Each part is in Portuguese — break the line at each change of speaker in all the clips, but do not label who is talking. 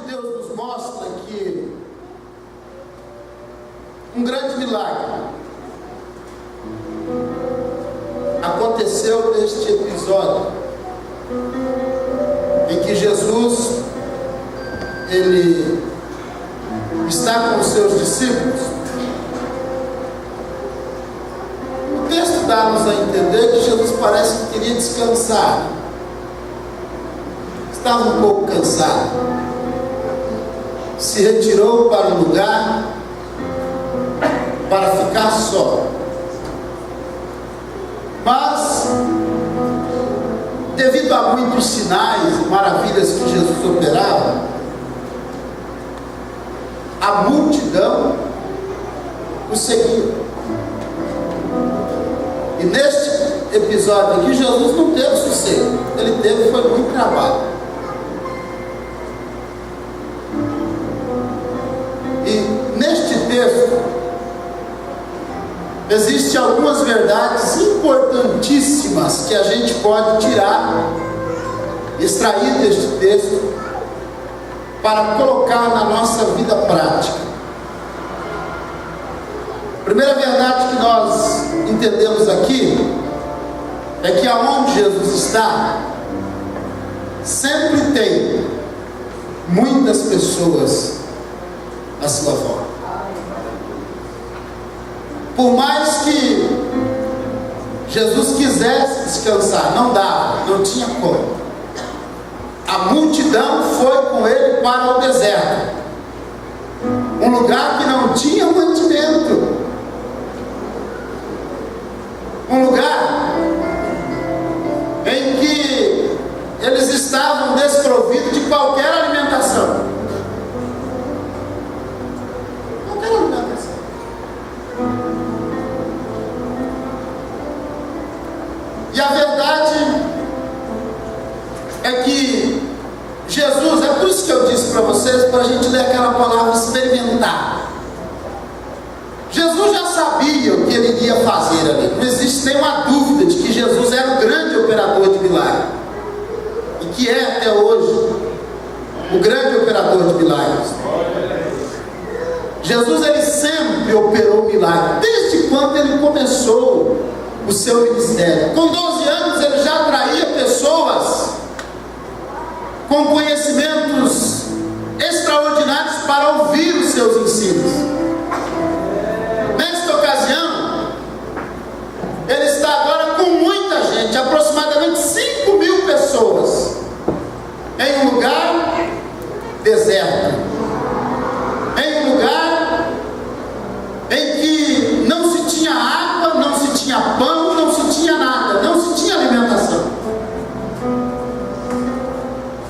Deus nos mostra que um grande milagre aconteceu neste episódio em que Jesus ele está com os seus discípulos. O texto dá-nos a entender que Jesus parece que queria descansar, estava um pouco cansado, se retirou para um lugar para ficar só. Mas, devido a muitos sinais e maravilhas que Jesus operava, a multidão o seguia. E neste episódio aqui, Jesus não teve sossego, ele teve foi muito trabalho. E neste texto existem algumas verdades importantíssimas que a gente pode tirar, extrair deste texto, para colocar na nossa vida prática. A primeira verdade que nós entendemos aqui é que aonde Jesus está, sempre tem muitas pessoas à sua volta. Por mais que Jesus quisesse descansar, não dava, não tinha como. A multidão foi com ele para o deserto, um lugar que não tinha mantimento, um lugar em que eles estavam desprovidos de qualquer alimentação. Qualquer alimentação. E a verdade é que Jesus, é por isso que eu disse para vocês, para a gente ler aquela palavra experimentar. Jesus já sabia o que ele iria fazer ali. Não existe nenhuma dúvida de que Jesus era um grande operador de milagres. E que é até hoje o grande operador de milagres. Jesus ele sempre operou milagres, desde quando ele começou o seu ministério. Com 12 anos ele já atraía pessoas com conhecimentos extraordinários para ouvir os seus ensinos. Nesta ocasião, ele está agora com muita gente, aproximadamente 5.000 pessoas, em um lugar deserto, em um lugar em que não se tinha água, não se tinha pão, não se tinha nada, não se tinha alimentação.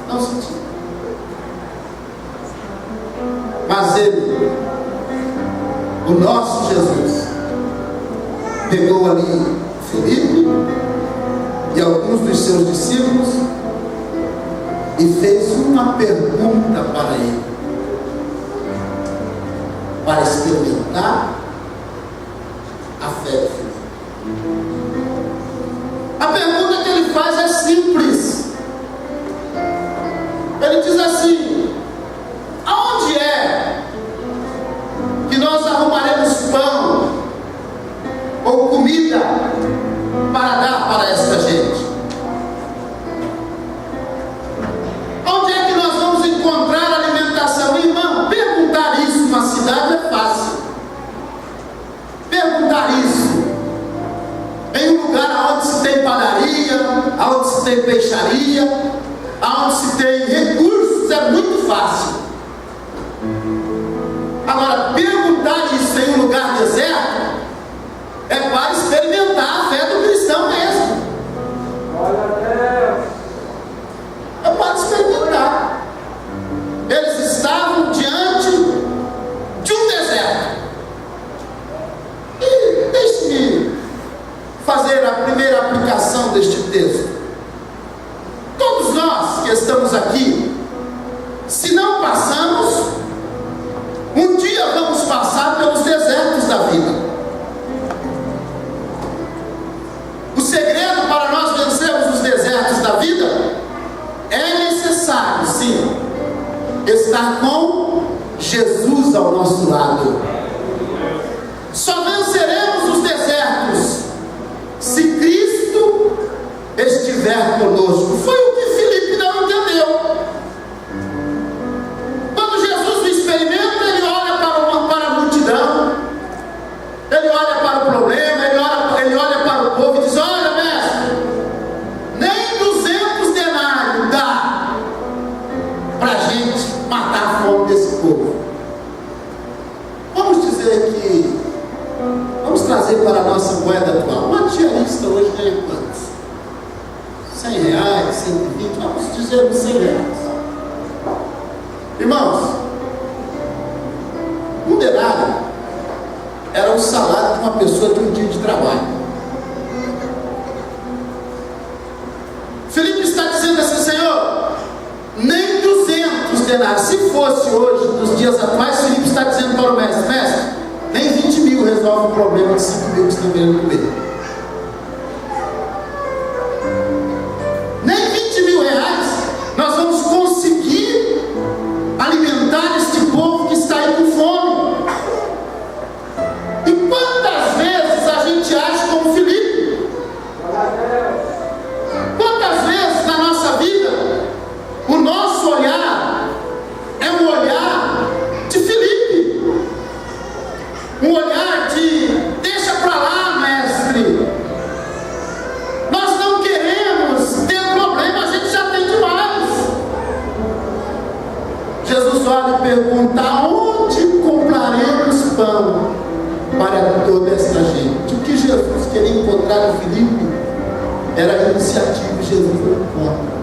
Não se tinha. Mas ele, o nosso Jesus, pegou ali Filipe e alguns dos seus discípulos e fez uma pergunta para ele, para experimentar a fé de Filipe. A pergunta que ele faz é simples. Ele diz assim: aonde é que nós arrumaremos pão ou comida para dar para esta gente? Onde é que nós vamos encontrar alimentação? Irmão, perguntar isso numa cidade é fácil. Perguntar isso em um lugar onde se tem padaria, onde se tem peixaria, onde se tem recursos, é muito fácil. Agora, perguntar isso em um lugar deserto é para experimentar a fé do cristão mesmo. É para experimentar. Eles estavam diante de um deserto. E deixe-me fazer a primeira aplicação deste texto. Todos nós que estamos aqui, se não passamos, um dia vamos passar pelos desertos da vida. O segredo para nós vencermos os desertos da vida é necessário, sim, Estar com Jesus ao nosso lado. Só venceremos os desertos se Cristo estiver conosco. Foi o que Filipe não entendeu. Quando Jesus o experimenta, ele olha para a multidão, ele olha para o problema, ele olha para o povo e diz: olha, mestre, nem 200 denários dá para a gente matar a fome desse povo. Vamos dizer que, vamos trazer para a nossa moeda atual. Uma diarista hoje ganha quantos? 100 reais, 120, vamos dizer uns 100 reais. Irmãos, um denário era o salário de uma pessoa de um dia de trabalho. Filipe está dizendo assim: Senhor, nem 200 denários. Se fosse hoje, nos dias atuais, Filipe está dizendo para o mestre: mestre, nem 20 mil resolve o problema de 5 mil que estão querendo comer. Nem 20 mil reais nós vamos conseguir alimentar este povo que está aí com fome. E quantas vezes a gente age como Filipe? Quantas vezes na nossa vida o nosso olhar é um olhar de Filipe, um olhar de deixa para lá, mestre, nós não queremos ter problema, a gente já tem demais. Jesus olha e pergunta: onde compraremos pão para toda esta gente? O que Jesus queria encontrar em Filipe era a iniciativa, e Jesus não encontra.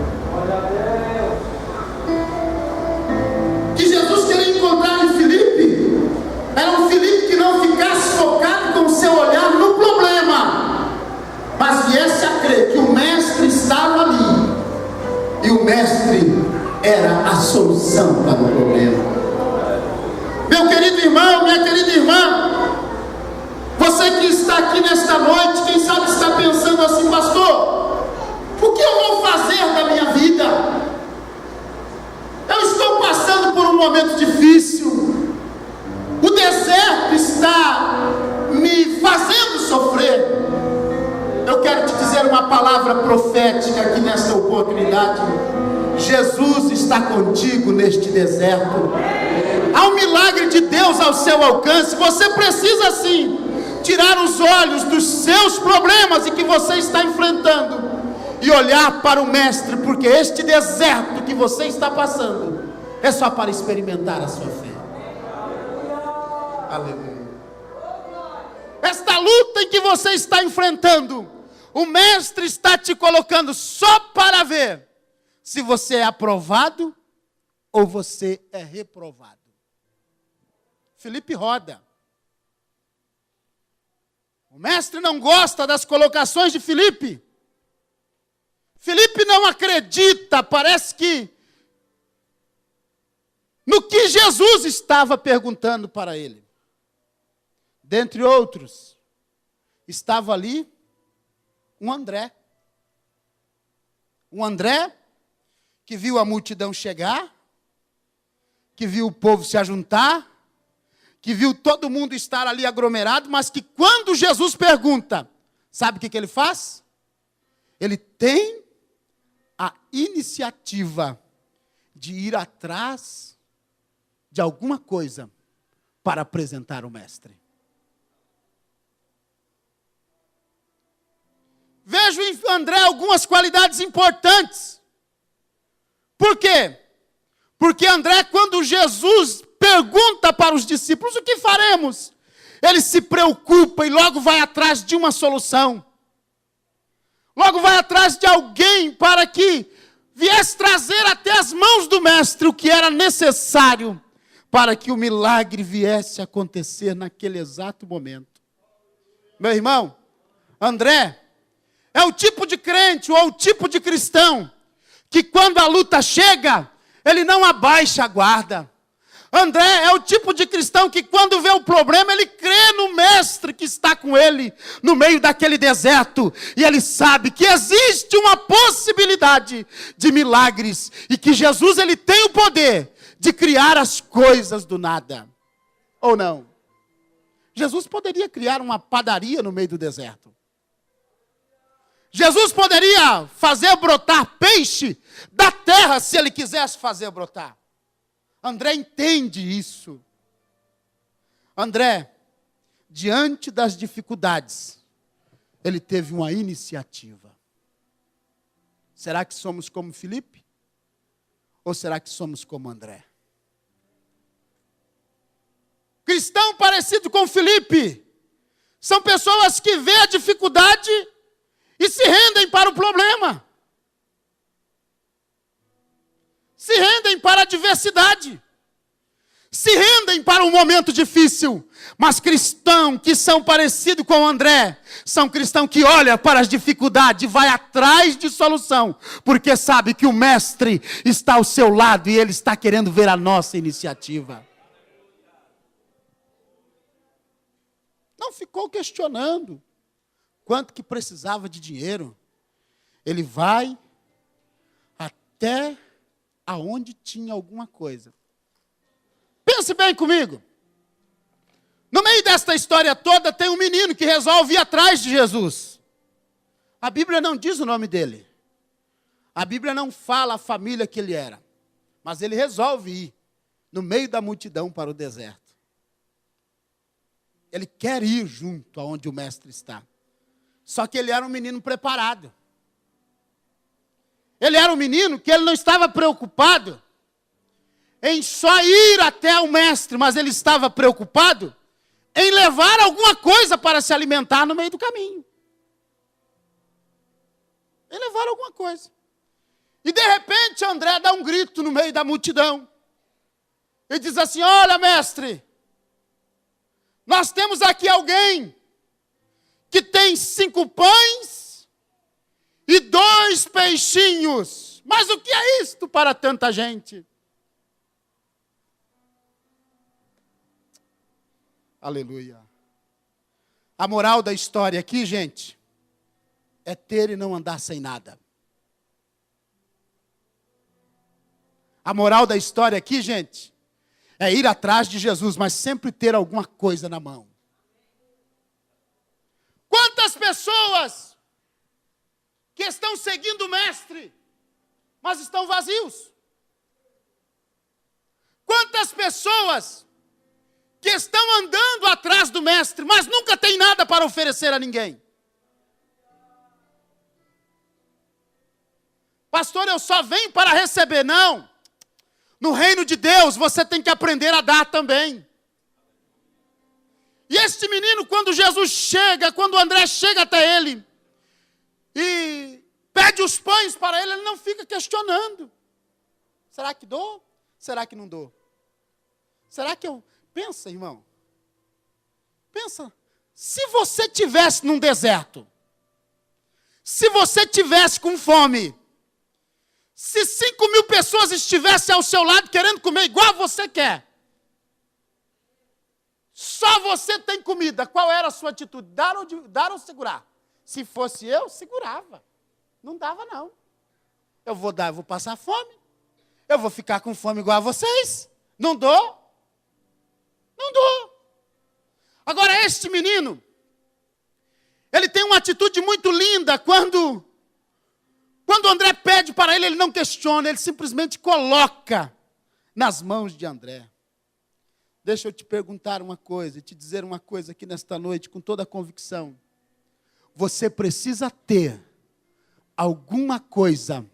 Que Jesus queria encontrar em Filipe era um Filipe que não ficasse focado com o seu olhar no problema, mas viesse a crer que o mestre estava ali e o mestre era a solução para o problema. Meu querido irmão, minha querida irmã, você que está aqui nesta noite, quem sabe está pensando assim: pastor, o que eu vou fazer da minha vida? Eu estou passando por um momento difícil, o deserto está me fazendo sofrer. Eu quero te dizer uma palavra profética aqui nesta oportunidade: Jesus está contigo neste deserto. Há um milagre de Deus ao seu alcance. Você precisa sim tirar os olhos dos seus problemas e que você está enfrentando e olhar para o mestre, porque este deserto que você está passando é só para experimentar a sua fé. Aleluia. Esta luta em que você está enfrentando, o mestre está te colocando só para ver se você é aprovado ou você é reprovado. Filipe roda. O mestre não gosta das colocações de Filipe. Filipe não acredita, parece que, no que Jesus estava perguntando para ele. Dentre outros, estava ali um André. Um André que viu a multidão chegar, que viu o povo se ajuntar, que viu todo mundo estar ali aglomerado, mas que quando Jesus pergunta, sabe o que ele faz? Ele tem a iniciativa de ir atrás de alguma coisa para apresentar o mestre. Vejo em André algumas qualidades importantes. Por quê? Porque André, quando Jesus pergunta para os discípulos: o que faremos? Ele se preocupa e logo vai atrás de uma solução. Logo vai atrás de alguém para que viesse trazer até as mãos do mestre o que era necessário para que o milagre viesse a acontecer naquele exato momento. Meu irmão, André é o tipo de crente ou o tipo de cristão que quando a luta chega, ele não abaixa a guarda. André é o tipo de cristão que quando vê o problema, ele crê no mestre que está com ele no meio daquele deserto. E ele sabe que existe uma possibilidade de milagres. E que Jesus ele tem o poder
de criar as coisas do nada. Ou não? Jesus poderia criar uma padaria no meio do deserto. Jesus poderia fazer brotar peixe da terra se ele quisesse fazer brotar. André entende isso. André, diante das dificuldades, ele teve uma iniciativa. Será que somos como Filipe? Ou será que somos como André? Cristão parecido com Filipe são pessoas que vêem a dificuldade e se rendem para o problema. Se rendem para a adversidade. Se rendem para um momento difícil. Mas cristãos que são parecidos com André, são cristãos que olham para as dificuldades e vai atrás de solução, porque sabe que o mestre está ao seu lado e ele está querendo ver a nossa iniciativa. Não ficou questionando quanto que precisava de dinheiro. Ele vai até aonde tinha alguma coisa. Pense bem comigo. No meio desta história toda tem um menino que resolve ir atrás de Jesus. A Bíblia não diz o nome dele. A Bíblia não fala a família que ele era. Mas ele resolve ir no meio da multidão para o deserto. Ele quer ir junto aonde o mestre está. Só que ele era um menino preparado. Ele era um menino que ele não estava preocupado em só ir até o mestre, mas ele estava preocupado em levar alguma coisa para se alimentar no meio do caminho. Em levar alguma coisa. E de repente André dá um grito no meio da multidão. E diz assim: olha, mestre, nós temos aqui alguém que tem 5 pães e 2 peixinhos. Mas o que é isto para tanta gente? Aleluia. A moral da história aqui, gente, é ter e não andar sem nada. A moral da história aqui, gente, é ir atrás de Jesus, mas sempre ter alguma coisa na mão. Quantas pessoas que estão seguindo o mestre, mas estão vazios? Quantas pessoas que estão andando atrás do mestre, mas nunca tem nada para oferecer a ninguém? Pastor, eu só venho para receber. Não. No reino de Deus, você tem que aprender a dar também. E este menino, quando Jesus chega, quando André chega até ele, e pede os pães para ele, ele não fica questionando. Será que dou? Será que não dou? Será que eu... Pensa, irmão. Pensa. Se você tivesse num deserto, se você tivesse com fome, se 5.000 pessoas estivessem ao seu lado querendo comer igual você quer, só você tem comida, qual era a sua atitude? Dar ou segurar? Se fosse eu, segurava. Não dava, não. Eu vou dar, eu vou passar fome. Eu vou ficar com fome igual a vocês. Não dou. Não dou. Agora, este menino, ele tem uma atitude muito linda quando André pede para ele, ele não questiona, ele simplesmente coloca nas mãos de André. Deixa eu te perguntar uma coisa, te dizer uma coisa aqui nesta noite, com toda a convicção. Você precisa ter alguma coisa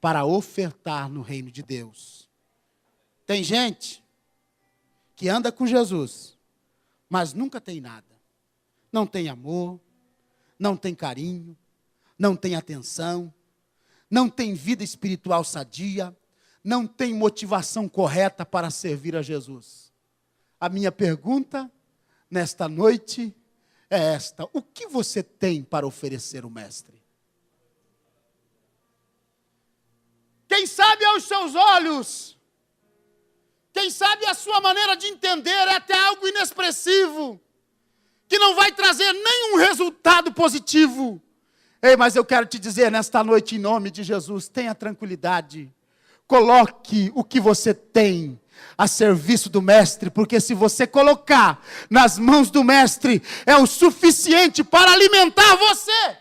para ofertar no reino de Deus. Tem gente que anda com Jesus, mas nunca tem nada. Não tem amor, não tem carinho, não tem atenção, não tem vida espiritual sadia, não tem motivação correta para servir a Jesus. A minha pergunta nesta noite é esta: o que você tem para oferecer ao mestre? Quem sabe aos seus olhos, quem sabe a sua maneira de entender é até algo inexpressivo, que não vai trazer nenhum resultado positivo. Ei, mas eu quero te dizer nesta noite, em nome de Jesus, tenha tranquilidade. Coloque o que você tem a serviço do mestre, porque se você colocar nas mãos do mestre, é o suficiente para alimentar você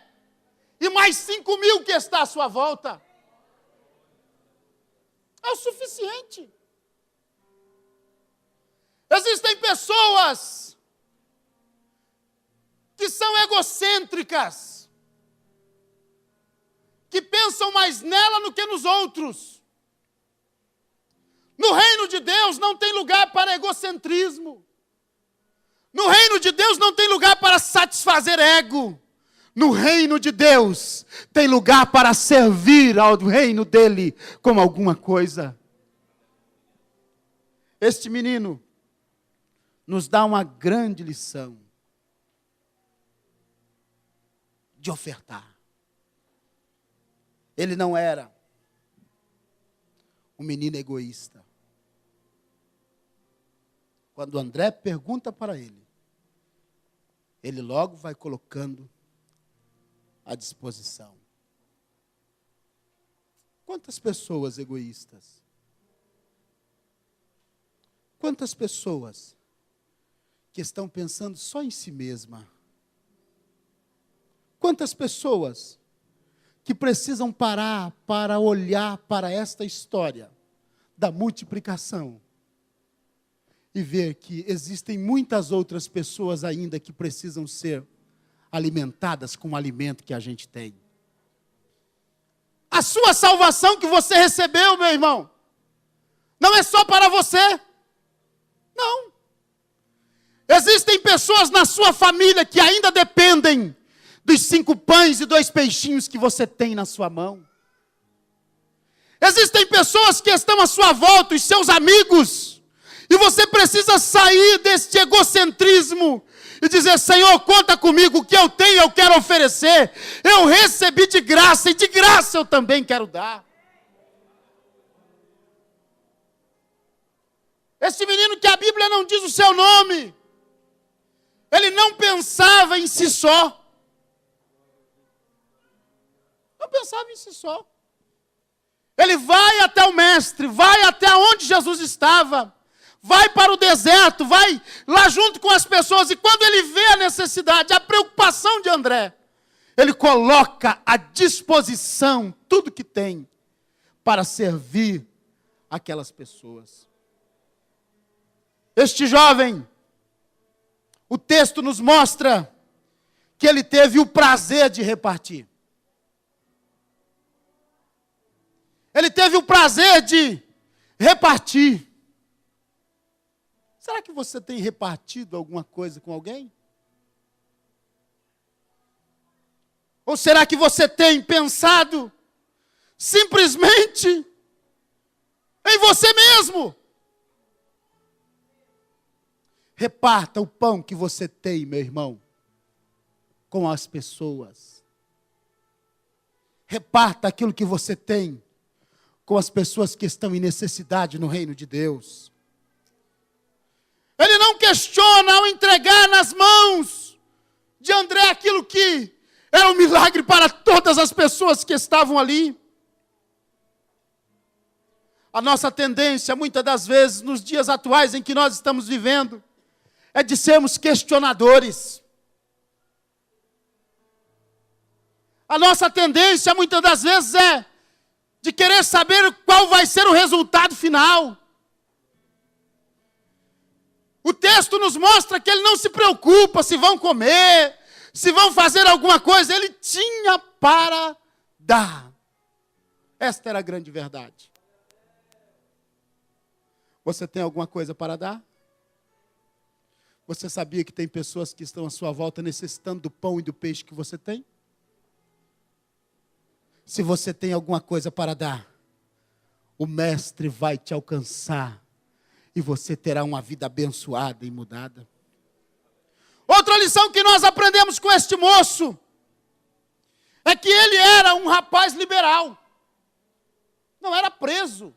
e mais 5.000 que está à sua volta. É o suficiente. Existem pessoas que são egocêntricas, que pensam mais nela do que nos outros. No reino de Deus não tem lugar para egocentrismo. No reino de Deus não tem lugar para satisfazer ego. No reino de Deus tem lugar para servir ao reino dele como alguma coisa. Este menino nos dá uma grande lição de ofertar. Ele não era um menino egoísta. Quando André pergunta para ele, ele logo vai colocando à disposição. Quantas pessoas egoístas? Quantas pessoas que estão pensando só em si mesma? Quantas pessoas que precisam parar para olhar para esta história da multiplicação e ver que existem muitas outras pessoas ainda que precisam ser alimentadas com o alimento que a gente tem. A sua salvação que você recebeu, meu irmão, não é só para você. Não. Existem pessoas na sua família que ainda dependem dos 5 pães e 2 peixinhos que você tem na sua mão. Existem pessoas que estão à sua volta, os seus amigos, e você precisa sair deste egocentrismo e dizer: Senhor, conta comigo, o que eu tenho eu quero oferecer. Eu recebi de graça e de graça eu também quero dar. Este menino que a Bíblia não diz o seu nome, ele não pensava em si só. Não pensava em si só. Ele vai até o mestre, vai até onde Jesus estava, vai para o deserto, vai lá junto com as pessoas, e quando ele vê a necessidade, a preocupação de André, ele coloca à disposição tudo que tem para servir aquelas pessoas. Este jovem, o texto nos mostra que ele teve o prazer de repartir. Ele teve o prazer de repartir. Será que você tem repartido alguma coisa com alguém? Ou será que você tem pensado simplesmente em você mesmo? Reparta o pão que você tem, meu irmão, com as pessoas. Reparta aquilo que você tem com as pessoas que estão em necessidade no reino de Deus. Ele não questiona ao entregar nas mãos de André aquilo que era um milagre para todas as pessoas que estavam ali. A nossa tendência, muitas das vezes, nos dias atuais em que nós estamos vivendo, é de sermos questionadores. A nossa tendência, muitas das vezes, é de querer saber qual vai ser o resultado final. O texto nos mostra que ele não se preocupa se vão comer, se vão fazer alguma coisa. Ele tinha para dar. Esta era a grande verdade. Você tem alguma coisa para dar? Você sabia que tem pessoas que estão à sua volta necessitando do pão e do peixe que você tem? Se você tem alguma coisa para dar, o mestre vai te alcançar e você terá uma vida abençoada e mudada. Outra lição que nós aprendemos com este moço é que ele era um rapaz liberal. Não era preso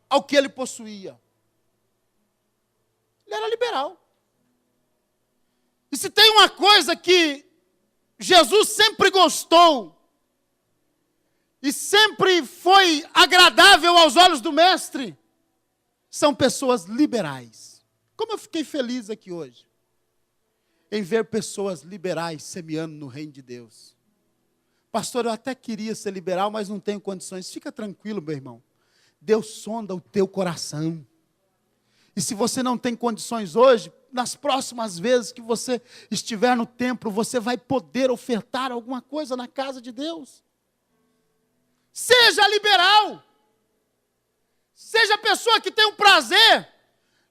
ao que ele possuía. Ele era liberal. E se tem uma coisa que Jesus sempre gostou, e sempre foi agradável aos olhos do mestre, são pessoas liberais. Como eu fiquei feliz aqui hoje, em ver pessoas liberais semeando no reino de Deus. Pastor, eu até queria ser liberal, mas não tenho condições. Fica tranquilo, meu irmão. Deus sonda o teu coração. E se você não tem condições hoje, nas próximas vezes que você estiver no templo, você vai poder ofertar alguma coisa na casa de Deus. Seja liberal. Seja a pessoa que tem o prazer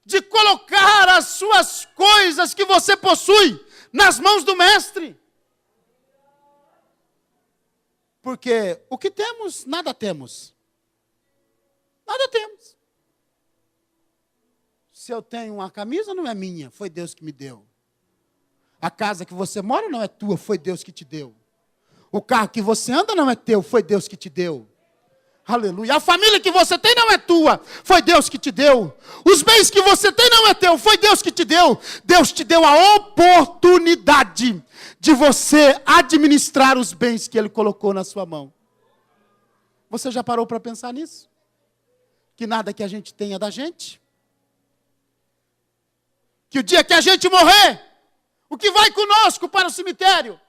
de colocar as suas coisas que você possui nas mãos do mestre. Porque o que temos, nada temos. Nada temos. Se eu tenho uma camisa, não é minha, foi Deus que me deu. A casa que você mora não é tua, foi Deus que te deu. O carro que você anda não é teu, foi Deus que te deu. Aleluia. A família que você tem não é tua, foi Deus que te deu. Os bens que você tem não é teu, foi Deus que te deu. Deus te deu a oportunidade de você administrar os bens que Ele colocou na sua mão. Você já parou para pensar nisso? Que nada que a gente tem é da gente. Que o dia que a gente morrer, o que vai conosco para o cemitério?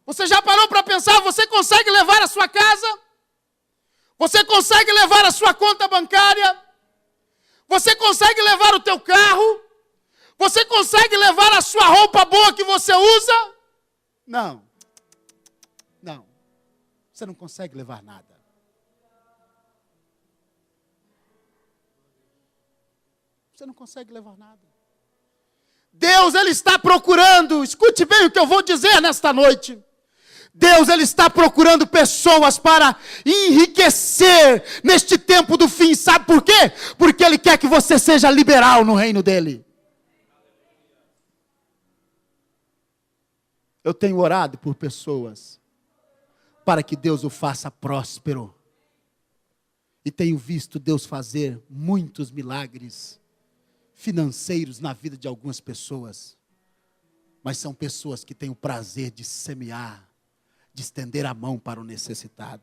Você já parou para pensar, você consegue levar a sua casa? Você consegue levar a sua conta bancária? Você consegue levar o teu carro? Você consegue levar a sua roupa boa que você usa? Não. Não. Você não consegue levar nada. Você não consegue levar nada. Deus, Ele está procurando, escute bem o que eu vou dizer nesta noite. Deus, Ele está procurando pessoas para enriquecer neste tempo do fim. Sabe por quê? Porque Ele quer que você seja liberal no reino dEle. Eu tenho orado por pessoas para que Deus o faça próspero. E tenho visto Deus fazer muitos milagres financeiros na vida de algumas pessoas. Mas são pessoas que têm o prazer de semear, de estender a mão para o necessitado.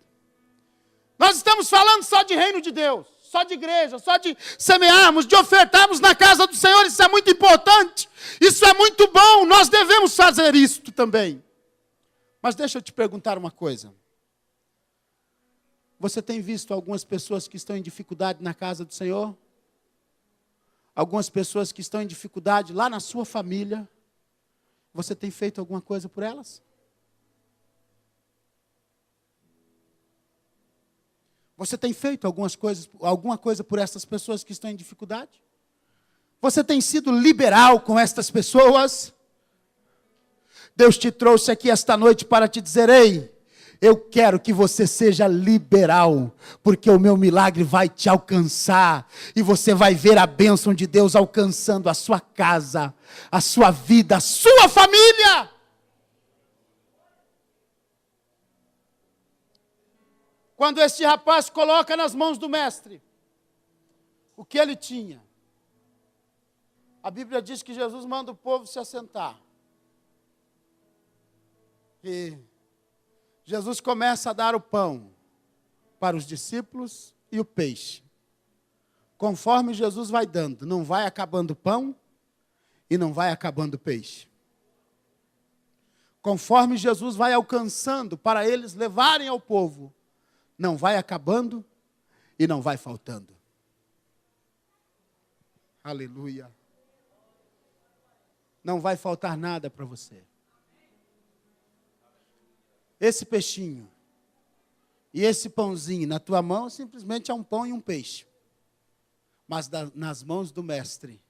Nós estamos falando só de reino de Deus, só de igreja, só de semearmos, de ofertarmos na casa do Senhor. Isso é muito importante, isso é muito bom, nós devemos fazer isto também. Mas deixa eu te perguntar uma coisa. Você tem visto algumas pessoas que estão em dificuldade na casa do Senhor? Algumas pessoas que estão em dificuldade lá na sua família? Você tem feito alguma coisa por elas? Você tem feito alguma coisa por essas pessoas que estão em dificuldade? Você tem sido liberal com estas pessoas? Deus te trouxe aqui esta noite para te dizer: ei, eu quero que você seja liberal, porque o meu milagre vai te alcançar, e você vai ver a bênção de Deus alcançando a sua casa, a sua vida, a sua família. Quando este rapaz coloca nas mãos do mestre o que ele tinha, a Bíblia diz que Jesus manda o povo se assentar. E Jesus começa a dar o pão para os discípulos e o peixe. Conforme Jesus vai dando, não vai acabando o pão e não vai acabando o peixe. Conforme Jesus vai alcançando para eles levarem ao povo, não vai acabando e não vai faltando. Aleluia. Não vai faltar nada para você. Esse peixinho e esse pãozinho na tua mão simplesmente é um pão e um peixe. Mas nas mãos do mestre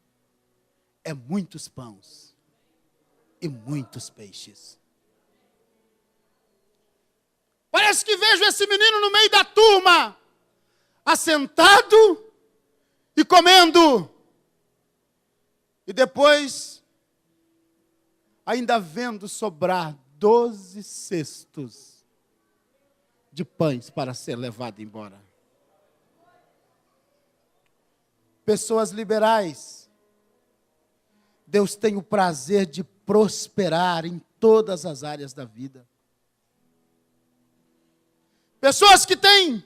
é muitos pães e muitos peixes. Parece que vejo esse menino no meio da turma, assentado e comendo. E depois, ainda vendo sobrar 12 cestos de pães para ser levado embora. Pessoas liberais, Deus tem o prazer de prosperar em todas as áreas da vida. Pessoas que têm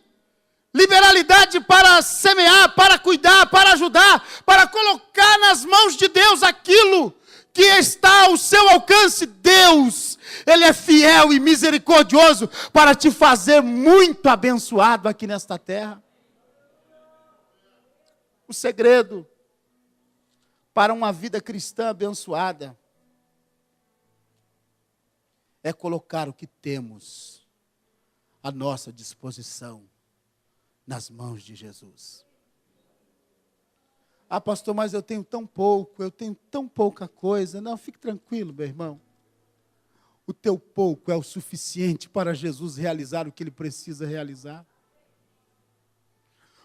liberalidade para semear, para cuidar, para ajudar, para colocar nas mãos de Deus aquilo que está ao seu alcance. Deus, Ele é fiel e misericordioso para te fazer muito abençoado aqui nesta terra. O segredo para uma vida cristã abençoada é colocar o que temos à nossa disposição nas mãos de Jesus. Ah, pastor, mas eu tenho tão pouco, eu tenho tão pouca coisa. Não, fique tranquilo, meu irmão. O teu pouco é o suficiente para Jesus realizar o que Ele precisa realizar.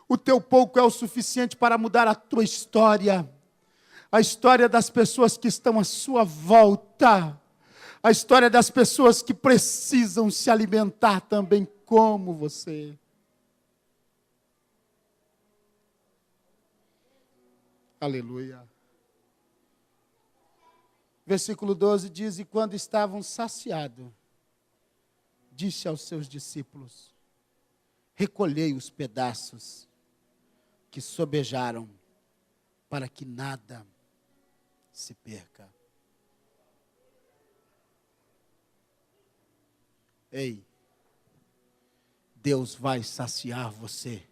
O teu pouco é o suficiente para mudar a tua história, a história das pessoas que estão à sua volta, a história das pessoas que precisam se alimentar também como você. Aleluia. Versículo 12 diz: e quando estavam saciados, disse aos seus discípulos: recolhei os pedaços que sobejaram, para que nada se perca. Ei, Deus vai saciar você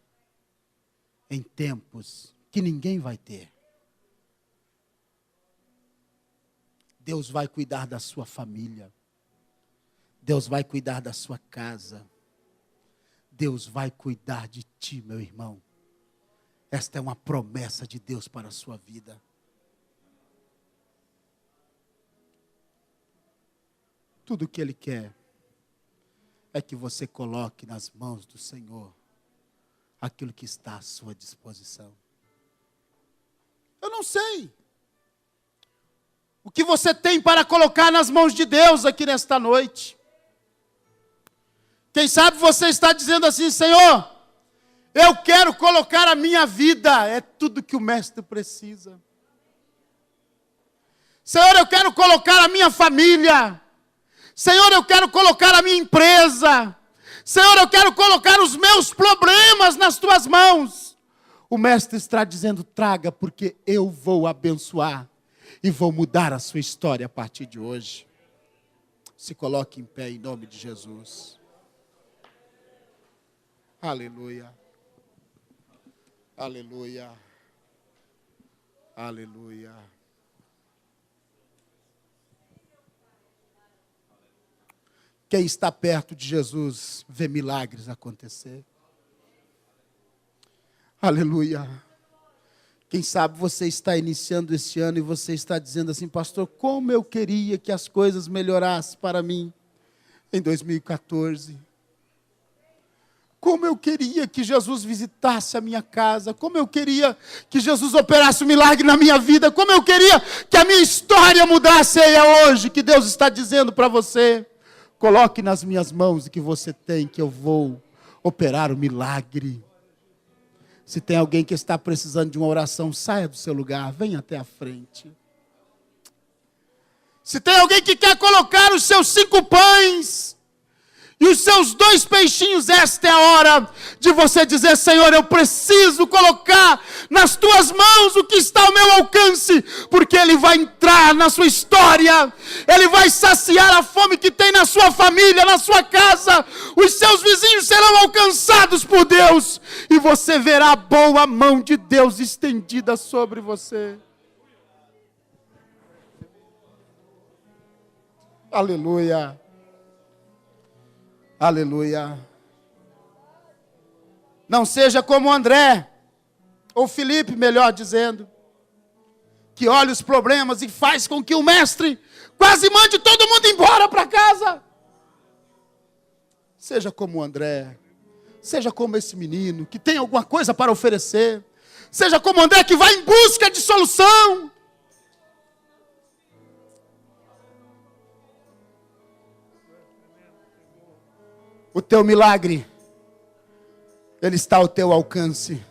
em tempos que ninguém vai ter. Deus vai cuidar da sua família. Deus vai cuidar da sua casa. Deus vai cuidar de ti, meu irmão. Esta é uma promessa de Deus para a sua vida. Tudo o que Ele quer é que você coloque nas mãos do Senhor aquilo que está à sua disposição. Eu não sei o que você tem para colocar nas mãos de Deus aqui nesta noite. Quem sabe você está dizendo assim: Senhor, eu quero colocar a minha vida, é tudo que o mestre precisa. Senhor, eu quero colocar a minha família. Senhor, eu quero colocar a minha empresa. Senhor, eu quero colocar os meus problemas nas tuas mãos. O mestre está dizendo: traga, porque eu vou abençoar e vou mudar a sua história a partir de hoje. Se coloque em pé em nome de Jesus. Aleluia. Aleluia. Aleluia. Quem está perto de Jesus vê milagres acontecer. Aleluia. Quem sabe você está iniciando esse ano e você está dizendo assim: pastor, como eu queria que as coisas melhorassem para mim em 2014. Como eu queria que Jesus visitasse a minha casa. Como eu queria que Jesus operasse um milagre na minha vida. Como eu queria que a minha história mudasse. E é hoje que Deus está dizendo para você: coloque nas minhas mãos o que você tem, que eu vou operar o milagre. Se tem alguém que está precisando de uma oração, saia do seu lugar, venha até a frente. Se tem alguém que quer colocar os seus 5 pães e os seus 2 peixinhos, esta é a hora de você dizer: Senhor, eu preciso colocar nas tuas mãos o que está ao meu alcance, porque Ele vai entrar na sua história, Ele vai saciar a fome que tem na sua família, na sua casa, os seus vizinhos serão alcançados por Deus, e você verá a boa mão de Deus estendida sobre você. Aleluia. Aleluia. Não seja como André, ou Filipe, melhor dizendo, que olha os problemas e faz com que o mestre quase mande todo mundo embora para casa. Seja como André, seja como esse menino que tem alguma coisa para oferecer. Seja como André, que vai em busca de solução. O teu milagre, ele está ao teu alcance.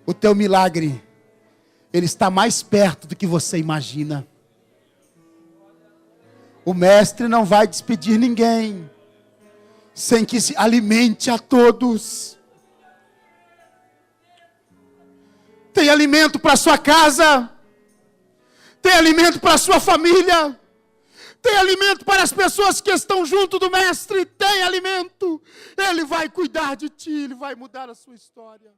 O teu milagre, ele está mais perto do que você imagina. O mestre não vai despedir ninguém sem que se alimente a todos. alimento para sua casa, tem alimento para sua família, tem alimento para as pessoas que estão junto do Mestre, tem alimento. Ele vai cuidar de ti, Ele vai mudar a sua história.